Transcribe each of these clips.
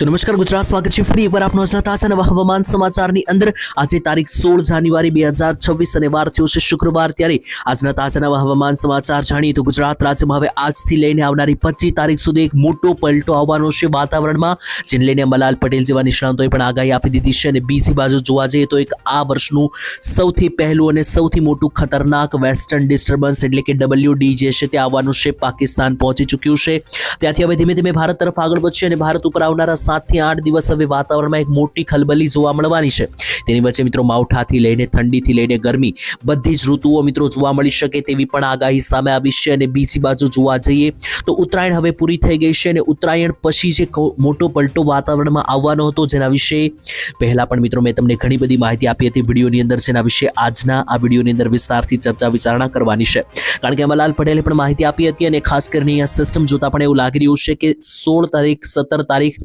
તો નમસ્કાર ગુજરાત, સ્વાગત છે ફરી એકવાર આપનો આજના તાજા નવા હવામાન સમાચારની અંદર। આજે તારીખ 16 જાન્યુઆરી 2026 અને વાર થયો છે શુક્રવાર। ત્યારે આજના તાજા નવા હવામાન સમાચાર જાણીએ તો ગુજરાત રાજ્યમાં હવે આજથી લઈને આવનારી 25 તારીખ સુધી એક મોટો પલટો આવવાનો છે વાતાવરણમાં, જેને લઈને અંબાલાલ પટેલ જેવા નિષ્ણાંતોએ પણ આગાહી આપી દીધી છે। અને બીજી બાજુ જોવા જઈએ તો એક આ વર્ષનું સૌથી પહેલું અને સૌથી મોટું ખતરનાક વેસ્ટર્ન ડિસ્ટર્બન્સ એટલે કે WD જે છે તે આવવાનું છે, પાકિસ્તાન પહોંચી ચૂક્યું છે। ત્યાંથી હવે ધીમે ધીમે ભારત તરફ આગળ વધશે અને ભારત ઉપર આવનારા 7 થી 8 દિવસ હવે વાતાવરણમાં એક મોટી ખલબલી જોવા મળવાની છે। તેની વચ્ચે મિત્રો માવઠાથી લઈને ઠંડીથી લઈને ગરમી બધી જ ઋતુઓ મિત્રો જોવા મળી શકે તેવી પણ આગાહી સામે આવી છે। અને બીજી બાજુ જોવા જઈએ તો ઉત્તરાયણ હવે પૂરી થઈ ગઈ છે અને ઉત્તરાયણ પછી જે મોટો પલટો વાતાવરણમાં આવવાનો હતો, જેના વિશે પહેલા પણ મિત્રો મેં તમને ઘણી બધી માહિતી આપી હતી વિડીયોની અંદર, જેના વિશે આજના આ વિડીયોની અંદર વિસ્તારથી ચર્ચા વિચારણા કરવાની છે। કારણ કે અંબાલાલ પટેલે પણ માહિતી આપી હતી અને ખાસ કરીને અહીંયા સિસ્ટમ જોતા પણ એવું લાગી રહ્યું છે કે 16 તારીખ 17 તારીખ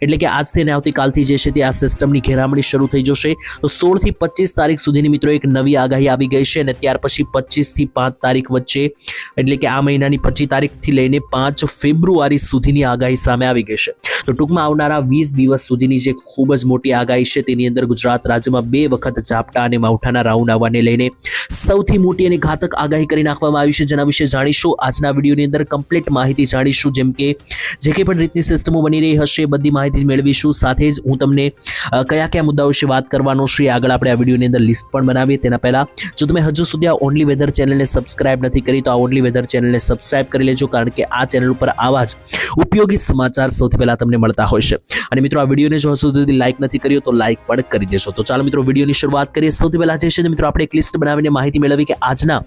એટલે કે આજથી અને આવતીકાલથી જે છે તે આ સિસ્ટમની ઘેરામણી શરૂ થઈ જશે। તો 16 થી 25 તારીખ સુધીની મિત્રો એક નવી આગાહી આવી ગઈ છે અને ત્યાર પછી 25 થી 5 તારીખ વચ્ચે એટલે કે આ મહિનાની 25 તારીખથી લઈને 5 ફેબ્રુઆરી સુધીની આગાહી સામે આવી ગઈ છે। તો ટૂંકમાં આવનારા 20 દિવસ સુધીની જે ખૂબ જ મોટી આગાહી છે તેની અંદર ગુજરાત રાજ્યમાં 2 વખત ઝાપટા અને માવઠાના રાઉન્ડ આવવાને લઈને સૌથી મોટી અને ઘાતક આગાહી કરી નાખવામાં આવી છે, જેના વિશે જાણીશું આજના વિડીયોની અંદર કમ્પ્લીટ માહિતી જાણીશું। જેમ કે જે કંઈ પણ રીતની સિસ્ટમો બની રહી હશે બધી માહિતી મેળવીશું, સાથે જ હું તમને કયા કયા મુદ્દાઓ વિશે વાત કરવાનો છે આગળ આપણે આ વિડીયોની અંદર લિસ્ટ પણ બનાવીએ। તેના પહેલા જો તમે હજુ સુધી આ ઓનલી વેધર ચેનલને સબસ્ક્રાઇબ નથી કરી તો આ ઓનલી વેધર ચેનલને સબસ્ક્રાઇબ કરી લેજો, કારણ કે આ ચેનલ ઉપર આવા જ ઉપયોગી સમાચાર સૌથી પહેલા તમને મળતા હોય છે। અને મિત્રો આ વિડીયોને જો હજુ સુધી લાઇક નથી કર્યો તો લાઇક પણ કરી દેશો। તો ચાલો મિત્રો વિડીયોની શરૂઆત કરીએ। સૌથી પહેલા જે છે મિત્રો આપણે એક લિસ્ટ બનાવીને માહિતી મેળવી કે આજના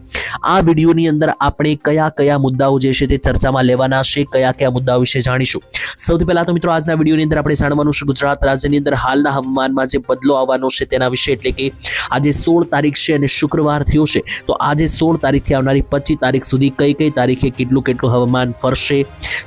આ વિડીયોની અંદર આપણે કયા કયા મુદ્દાઓ જે છે તે ચર્ચામાં લેવાના છે, કયા કયા મુદ્દાઓ વિશે જાણીશું। સૌથી પહેલા તો મિત્રો આજના વિડીયોની અંદર આપણે જાણવાનું છે ગુજરાત રાજ્યની અંદર હાલના હવામાનમાં જે બદલો આવવાનો છે તેના વિશે, એટલે કે આજે 16 તારીખ છે અને શુક્રવાર થયો છે, તો આજે 16 તારીખથી આવનારી 25 તારીખ સુધી કઈ કઈ તારીખે કેટલું હવામાન ફરશે,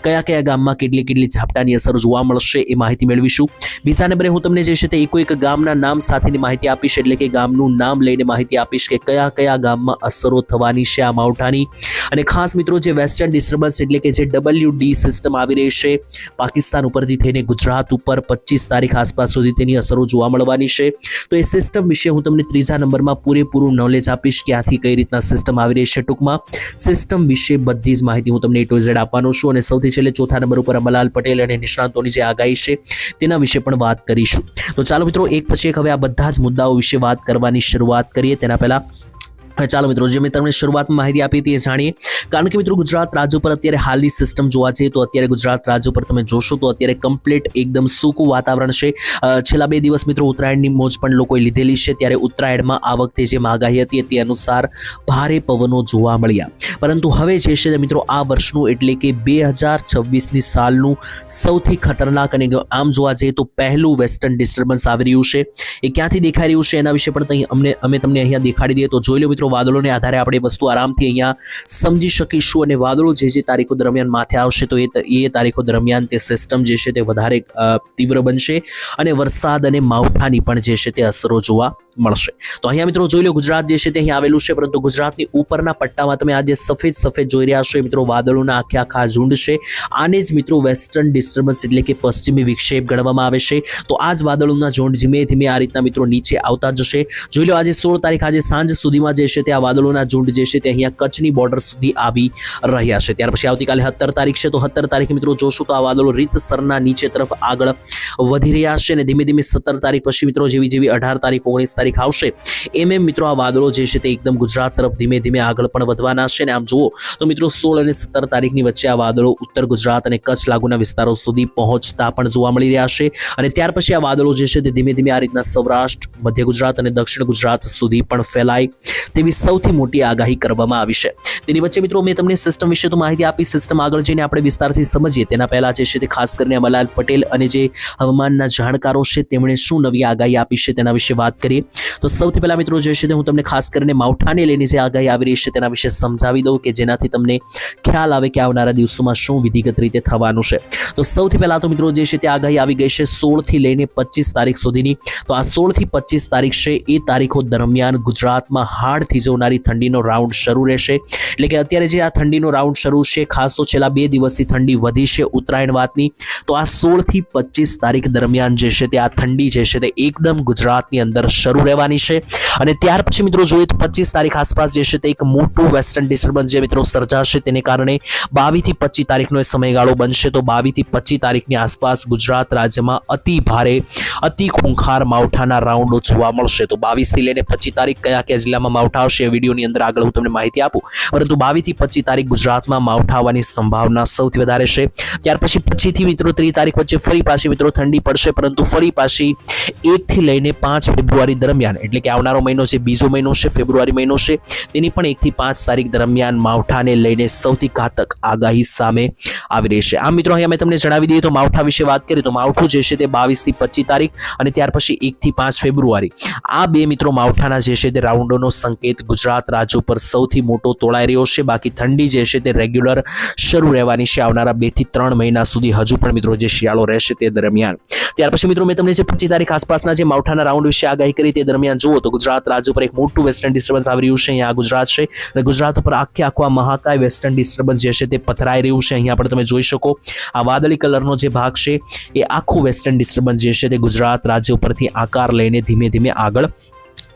કયા કયા ગામમાં કેટલી ઝાપટાની અસર જોવા મળશે એ માહિતી મેળવીશું। બીજા નંબરે હું તમને જે છે તે એક ગામના નામ સાથેની માહિતી આપીશ, એટલે કે ગામનું નામ લઈને માહિતી આપીશ કે કયા કયા ગામમાં અસરો થવાની છે આ માવઠાની। અને ખાસ મિત્રો જે વેસ્ટર્ન ડિસ્ટર્બન્સ એટલે કે જે WD સિસ્ટમ આવી રહી છે પાકિસ્તાન ઉપરથી થઈને ગુજરાત ઉપર 25 તારીખ આસપાસ સુધી તેની અસરો જોવા મળવાની છે, તો એ સિસ્ટમ વિશે હું તમને ત્રીજા નંબરમાં પૂરેપૂરું નોલેજ આપીશ કે આથી કઈ રીતના સિસ્ટમ આવી રહી છે। ટૂંકમાં સિસ્ટમ વિશે બધી જ માહિતી હું તમને A to Z આપવાનો છું। અને સૌથી છેલ્લે ચોથા નંબર ઉપર અંબાલાલ પટેલ અને નિષ્ણાંતોની જે આગાહી છે તેના વિશે પણ વાત કરીશું। તો ચાલો મિત્રો એક પછી એક હવે આ બધા જ મુદ્દાઓ વિશે વાત કરવાની શરૂઆત કરીએ। તેના પહેલા ચાલો મિત્રો જે મેં તમને શરૂઆતમાં માહિતી આપી હતી એ જાણીએ, કારણ કે મિત્રો ગુજરાત રાજ્ય પર અત્યારે હાલની સિસ્ટમ જોવા જઈએ તો અત્યારે ગુજરાત રાજ્ય પર તમે જોશો તો અત્યારે કમ્પ્લીટ એકદમ સૂકું વાતાવરણ છે। છેલ્લા 2 દિવસ મિત્રો ઉત્તરાયણની મોજ પણ લોકોએ લીધેલી છે, ત્યારે ઉત્તરાયણમાં આ વખતે જે આગાહી હતી તે અનુસાર ભારે પવનો જોવા મળ્યા, પરંતુ હવે જે છે મિત્રો આ વર્ષનું એટલે કે 2026ની સાલનું સૌથી ખતરનાક અને આમ જોવા જઈએ તો પહેલું વેસ્ટર્ન ડિસ્ટર્બન્સ આવી રહ્યું છે। એ ક્યાંથી દેખાઈ રહ્યું છે એના વિશે પણ અમે તમને અહીંયા દેખાડી દઈએ તો જોઈ લો મિત્રો। વાદળોને આધારે આપણે વસ્તુ આરામથી અહીંયા સમજી શકીશું અને વાદળો જે તારીખો દરમિયાન માથે આવશે તો એ તારીખો દરમિયાન તે સિસ્ટમ જે છે તે વધારે તીવ્ર બનશે અને વરસાદ અને માવઠાની પણ જે છે તે અસરો જોવા મળશે। તો અહીંયા મિત્રો જોઈ લો ગુજરાત જે છે તે અહીં આવેલું છે, પરંતુ ગુજરાતની ઉપરના પટ્ટામાં તમે આજે સફેદ જોઈ રહ્યા છો મિત્રો વાદળોના આખા ઝુંડ છે। આને જ મિત્રો વેસ્ટર્ન ડિસ્ટર્બન્સ એટલે કે પશ્ચિમી વિક્ષેપ ગણવામાં આવે છે। તો આ જ વાદળોના ઝુંડ ધીમે ધીમે આ રીતના મિત્રો નીચે આવતા જશે। જોઈ લો આજે 16 તારીખ આજે સાંજ સુધીમાં જે છે તે આ વાદળોના ઝુંડ જે છે તે અહીંયા કચ્છની બોર્ડર સુધી આવી રહ્યા છે। ત્યાર પછી આવતીકાલે 17 તારીખ છે, તો 17 તારીખે મિત્રો જોશો તો આ વાદળો રીતસરના નીચે તરફ આગળ વધી રહ્યા છે અને ધીમે ધીમે 17 તારીખ પછી મિત્રો જેવી 18 તારીખ 19 તારીખ આવશે એમ મિત્રો આ વાદળો જે છે તે એકદમ ગુજરાત તરફ ધીમે ધીમે આગળ પણ વધવાના છે। અને આમ જુઓ તો મિત્રો 16 અને 17 તારીખની વચ્ચે આ વાદળો ઉત્તર ગુજરાત અને કચ્છ લાગુના વિસ્તારો સુધી પહોંચતા પણ જોવા મળી રહ્યા છે અને ત્યાર પછી આ વાદળો જે છે તે ધીમે ધીમે આ રીતના સૌરાષ્ટ્ર, મધ્ય ગુજરાત અને દક્ષિણ ગુજરાત સુધી પણ ફેલાય તેવી સૌથી મોટી આગાહી કરવામાં આવી છે। તેની વચ્ચે મિત્રો મેં તમને સિસ્ટમ વિશે તો માહિતી આપી, સિસ્ટમ આગળ જઈને આપણે વિસ્તારથી સમજીએ તેના પહેલા જે છે તે ખાસ કરીને અંબાલાલ પટેલ અને જે હવામાનના જાણકારો છે તેમણે શું નવી આગાહી આપી છે તેના વિશે વાત કરીએ। તો સૌથી પહેલા મિત્રો જે છે તે હું તમને ખાસ કરીને માવઠાને લઈને જે આગાહી આવી રહી છે તેના વિશે સમજાવી દઉં કે જેનાથી તમને ખ્યાલ આવે કે આવનારા દિવસોમાં શું વિધિગત રીતે થવાનું છે। તો સૌથી પહેલા તો મિત્રો જે છે તે આગાહી આવી ગઈ છે 16 થી લઈને 25 તારીખ સુધીની। તો આ 16 થી 25 તારીખ છે એ તારીખો દરમિયાન ગુજરાતમાં હાડ થીજવનારી ઠંડીનો રાઉન્ડ શરૂ રહેશે। એટલે કે અત્યારે જે આ ઠંડીનો રાઉન્ડ શરૂ છે, ખાસ તો છેલ્લા 2 દિવસથી ઠંડી વધી છે ઉત્તરાયણ વાતની, તો આ 16 થી 25 તારીખ તારીખ દરમિયાન જે છે તે આ ઠંડી જે છે તે એકદમ ગુજરાતની અંદર શરૂ રહેવાની છે અને ત્યાર પછી મિત્રો જોઈએ તો 25 તારીખ આસપાસ જે છે તે એક મોટું વેસ્ટર્ન ડિસ્ટર્બન્સ જે મિત્રો સર્જાશે, તેને કારણે 22 થી 25 તારીખનો એ સમયગાળો બનશે. તો 22 થી 25 તારીખની આસપાસ ગુજરાત રાજ્યમાં અતિ ભારે અતિ ખૂંખાર માવઠાના રાઉન્ડો જોવા મળશે. તો 22 થી લઈને 25 તારીખ કયા કયા જિલ્લામાં માવઠા આવશે એ વિડીયોની અંદર આગળ હું તમને માહિતી આપું, પરંતુ 22 થી 25 તારીખ ગુજરાતમાં માવઠા આવવાની સંભાવના સૌથી વધારે છે. ત્યાર પછી 25 થી મિત્રો 30 તારીખ વચ્ચે ફરી પાછી મિત્રો ઠંડી પડશે, પરંતુ ફરી પાછી 1 થી લઈને 5 ફેબ્રુઆરી દરમિયાન, એટલે કે આવનારો મહિનો છે, બીજો મહિનો છે, ફેબ્રુઆરી મહિનો છે, તેની પણ 1 થી 5 તારીખ દરમિયાન માવઠાને લઈને સૌથી ઘાતક આગાહી સામે આવી રહી છે. આમ મિત્રો અહીંયા મેં તમને જણાવી દઈએ તો માવઠા વિશે વાત કરીએ તો માવઠું જે છે તે 22 થી 25 તારીખ અને ત્યાર પછી 1 થી 5 ફેબ્રુઆરી, આ બે મિત્રો માવઠાના જે છે તે રાઉન્ડોનો સંકેત ગુજરાત રાજ્ય ઉપર સૌથી મોટો તોળાઈ રહ્યો છે. બાકી ઠંડી જે છે તે રેગ્યુલર શરૂ રહેવાની છે આવનારા 2 થી 3 મહિના સુધી, હજુ પણ મિત્રો જે શિયાળો રહેશે તે દરમિયાન. ત્યાર પછી મિત્રો મેં તમને જે 25 તારીખ આસપાસના જે માવઠાના રાઉન્ડ વિશે આગાહી કરી તે દરમિયાન જુઓ તો ગુજરાત રાજ્ય ઉપર એક મોટું વેસ્ટર્ન ડિસ્ટર્બન્સ આવી રહ્યું છે. અહીંયા ગુજરાત છે અને ગુજરાત ઉપર આખો આ મહાકાય વેસ્ટર્ન ડિસ્ટર્બન્સ જે છે તે પથરાઈ રહ્યું છે. અહીંયા પણ તમે જોઈ શકો આ વાદળી કલરનો જે ભાગ છે એ આખું વેસ્ટર્ન ડિસ્ટર્બન્સ જે છે તે ગુજરાત રાજ્ય ઉપરથી આકાર લઈને ધીમે ધીમે આગળ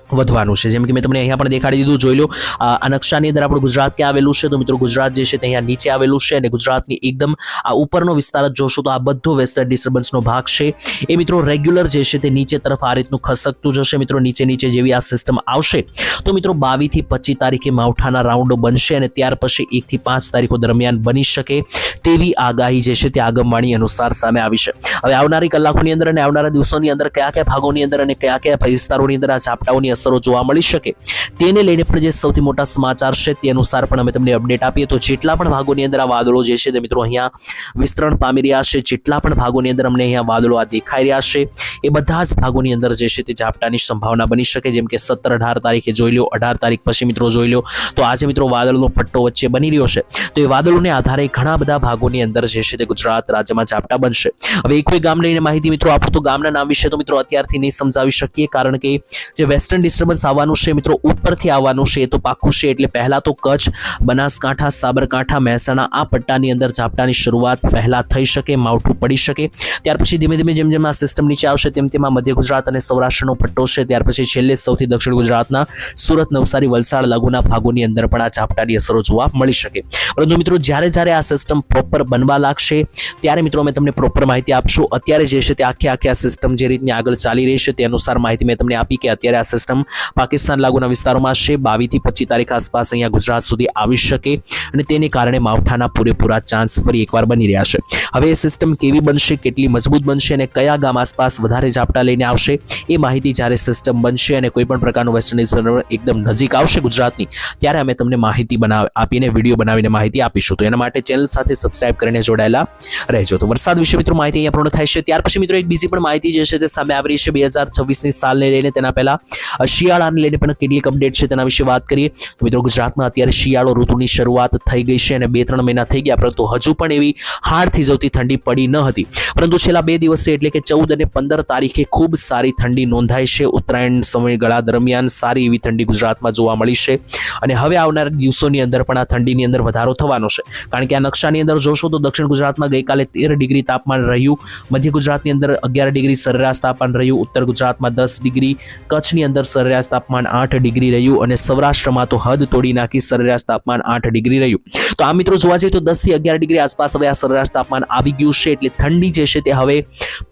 વધવાનું છે. જેમ કે મેં તમને અહીંયા પણ દેખાડી દીધું, જોઈ લો આ નકશાની અંદર આપણું ગુજરાત ક્યાં આવેલું છે. તો મિત્રો ગુજરાત જે છે તે અહીંયા નીચે આવેલું છે અને ગુજરાતની એકદમ આ ઉપરનો વિસ્તાર જ જોશો તો આ બધો વેસ્ટર્ન ડિસ્ટર્બન્સનો ભાગ છે એ મિત્રો રેગ્યુલર જે છે તે નીચે તરફ આ રીતનું ખસકતું જશે. મિત્રો નીચે જેવી આ સિસ્ટમ આવશે તો મિત્રો 22 થી 25 તારીખે માવઠાના રાઉન્ડો બનશે અને ત્યાર પછી 1 થી 5 તારીખો દરમિયાન બની શકે તેવી આગાહી જે છે તે આગમવાણી અનુસાર સામે આવી છે. હવે આવનારી કલાકોની અંદર અને આવનારા દિવસોની અંદર કયા કયા ભાગોની અંદર અને કયા કયા વિસ્તારોની અંદર આ ઝાપટાઓની અસરો જોવા મળી શકે તેને લઈને પણ જે સૌથી મોટા સમાચાર છે તે અનુસાર પણ અમે તમને અપડેટ આપીએ. તો જેટલા પણ ભાગોની અંદર આ વાદળો જે છે તે મિત્રો અહીંયા વિસ્તરણ પામી રહ્યા છે, જેટલા પણ ભાગોની અંદર અમને અહીંયા વાદળો આ દેખાઈ રહ્યા છે એ બધા જ ભાગોની અંદર જે છે તે ઝાપટાની સંભાવના બની શકે. જેમ કે 17-18 તારીખે જોઈ લો, 18 તારીખ પછી મિત્રો જોઈ લો તો આજે મિત્રો વાદળનો પટ્ટો વચ્ચે બની રહ્યો છે. તો એ વાદળોને આધારે ઘણા બધા ભાગોની અંદર જે છે તે ગુજરાત રાજ્યમાં ઝાપટા બનશે. હવે કોઈ ગામ લઈને માહિતી મિત્રો આપું તો ગામના નામ વિશે તો મિત્રો અત્યારથી નહીં સમજાવી શકીએ, કારણ કે જે વેસ્ટર્ન ડિસ્ટર્બન્સ આવવાનું છે મિત્રો ઉપરથી આવવાનું છે એ તો પાક્કું છે. એટલે પહેલા તો કચ્છ, બનાસકાંઠા, સાબરકાંઠા, મહેસાણા આ પટ્ટાની અંદર ઝાપટાની શરૂઆત પહેલા થઈ શકે, માવઠું પડી શકે. ત્યાર પછી ધીમે ધીમે જેમ આ સિસ્ટમ નીચે આવશે તેમ તેમાં મધ્ય ગુજરાત અને સૌરાષ્ટ્રનો પટ્ટો છે. ત્યાર પછી છેલ્લે સૌથી દક્ષિણ ગુજરાતના સુરત, નવસારી, વલસાડ લાગુના ભાગોની અંદર પણ આ ઝાપટાની અસરો જોવા મળી શકે. પરંતુ મિત્રો જ્યારે આ સિસ્ટમ પ્રોપર બનવા લાગશે ત્યારે મિત્રો અમે તમને પ્રોપર માહિતી આપશું. અત્યારે જે છે તે આખી આ સિસ્ટમ જે રીતની આગળ ચાલી રહી છે તે અનુસાર માહિતી મેં તમને આપી કે અત્યારે આ સિસ્ટમ પાકિસ્તાન લાગુના વિસ્તારોમાં છે. 22 થી 25 તારીખ આસપાસ અહીંયા ગુજરાત સુધી આવી શકે અને તેને કારણે માવઠાના પૂરેપૂરા ચાન્સ ફરી એકવાર બની રહ્યા છે. હવે એ સિસ્ટમ કેવી બનશે, કેટલી મજબૂત બનશે અને કયા ગામ આસપાસ વધારે ઝાપટા લઈને આવશે એ માહિતી જ્યારે સિસ્ટમ બનશે અને કોઈ પણ પ્રકારનું વેસ્ટર્ન ડિસ્ટર્બન્સ એકદમ નજીક આવશે ગુજરાતની ત્યારે અમે તમને માહિતી આપીને વિડીયો બનાવીને માહિતી આપીશું. તો એના માટે ચેનલ સાથે સબસ્ક્રાઇબ કરીને જોડાયેલા રહેજો. તો વરસાદ વિશે મિત્રો માહિતી અહીંયા પૂર્ણ થાય છે. ત્યાર પછી મિત્રો એક બીજી પણ માહિતી જે છે તે સામે આવી રહી છે 2026ની સાલને લઈને. તેના પહેલા શિયાળાને લઈને પણ કેટલીક અપડેટ છે તેના વિશે વાત કરીએ. મિત્રો ગુજરાતમાં અત્યારે શિયાળો ઋતુની શરૂઆત થઈ ગઈ છે અને 2-3 મહિના થઈ ગયા, પરંતુ હજુ પણ એવી હાડ થીજવતી ઠંડી પડી ન હતી. પરંતુ છેલ્લા 2 દિવસે એટલે કે 14 અને 15 તારીખે ખૂબ સારી ઠંડી નોંધાઈ છે. ઉત્તરાયણ સમયગાળા દરમિયાન સારી એવી ઠંડી ગુજરાતમાં જોવા મળી છે અને હવે આવનારા દિવસોની અંદર પણ આ ઠંડીની અંદર વધારો થવાનો છે. કારણ કે આ નકશાની અંદર જોશો તો દક્ષિણ ગુજરાતમાં ગઈકાલે 13 ડિગ્રી તાપમાન રહ્યું, મધ્ય ગુજરાતની અંદર 11 ડિગ્રી સરેરાશ તાપમાન રહ્યું, ઉત્તર ગુજરાતમાં 10 ડિગ્રી, કચ્છની અંદર સરેરાશ તાપમાન 8 ડિગ્રી રહ્યું અને સૌરાષ્ટ્રમાં તો હદ તોડી નાખી સરેરાશ તાપમાન 8 ડિગ્રી રહ્યું. તો આ મિત્રો જોવા જઈએ તો 10 થી 11 ડિગ્રી આસપાસ હવે આ સરેરાશ તાપમાન આવી ગયું છે. એટલે ઠંડી જે છે તે હવે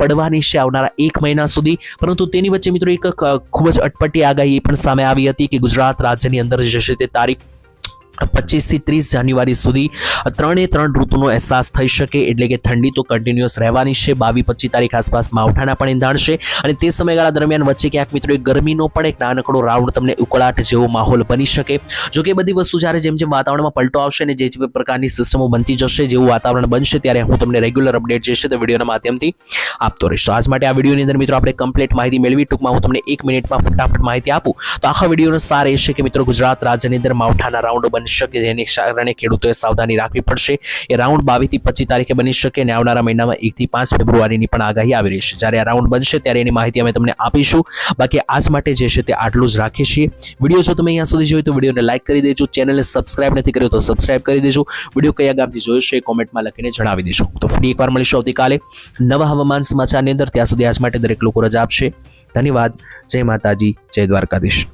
પડવાની છે આવનારા 1 મહિના સુધી. પરંતુ તેની વચ્ચે મિત્રો એક ખૂબ જ અટપટી આગાહી પણ સામે આવી હતી કે ગુજરાત રાજ્યની અંદર જે છે તે તારીખ 25 થી 30 જાન્યુઆરી સુધી 3 ઋતુનો અહેસાસ થઈ શકે. એટલે કે ઠંડી તો કન્ટિન્યુઅસ રહેવાની છે. 22-25 તારીખ આસપાસ માવઠાના પણ એંધાણ છે અને તે સમયગાળા દરમિયાન વચ્ચે ક્યાંક મિત્રો એક ગરમીનો પણ એક નાનકડો રાઉન્ડ તમને ઉકળાટ જેવો માહોલ બની શકે. જો કે બધી વસ્તુ જ્યારે જેમ વાતાવરણમાં પલટો આવશે અને જે પ્રકારની સિસ્ટમો બનતી જશે, જેવું વાતાવરણ બનશે ત્યારે હું તમને રેગ્યુલર અપડેટ જે છે તે વિડીયોના માધ્યમથી આપતો રહીશ. આજ માટે આ વિડીયોની અંદર મિત્રો આપણે કમ્પ્લીટ માહિતી મેળવી. ટૂંકમાં હું તમને 1 મિનિટમાં ફટાફટ માહિતી આપું તો આખા વિડીયોનો સાર એ છે કે મિત્રો ગુજરાત રાજ્યની અંદર માવઠાના રાઉન્ડો બની શકે, જેને કારણે ખેડૂતોએ સાવધાની રાખવી પડશે. એ રાઉન્ડ 22 થી 25 તારીખે બની શકે અને આવનારા મહિનામાં 1 થી 5 ફેબ્રુઆરીની પણ આગાહી આવી રહી છે. જ્યારે આ રાઉન્ડ બનશે ત્યારે એની માહિતી અમે તમને આપીશું. બાકી આજ માટે જે છે તે આટલું જ રાખીએ છીએ. વિડીયો જો તમે અહીંયા સુધી જોયો તો વિડીયોને લાઈક કરી દેજો, ચેનલને સબસ્ક્રાઇબ નથી કર્યો તો સબસ્ક્રાઇબ કરી દેજો. વિડીયો કયા ગામથી જોયો છે એ કોમેન્ટમાં લખીને જણાવી દેજો. તો ફરી એકવાર મળીશું આવતીકાલે નવા હવામાન સમાચારની અંદર. ત્યાં સુધી આજ માટે દરેક લોકો રજા આપશે. ધન્યવાદ. જય માતાજી, જય દ્વારકાધીશ.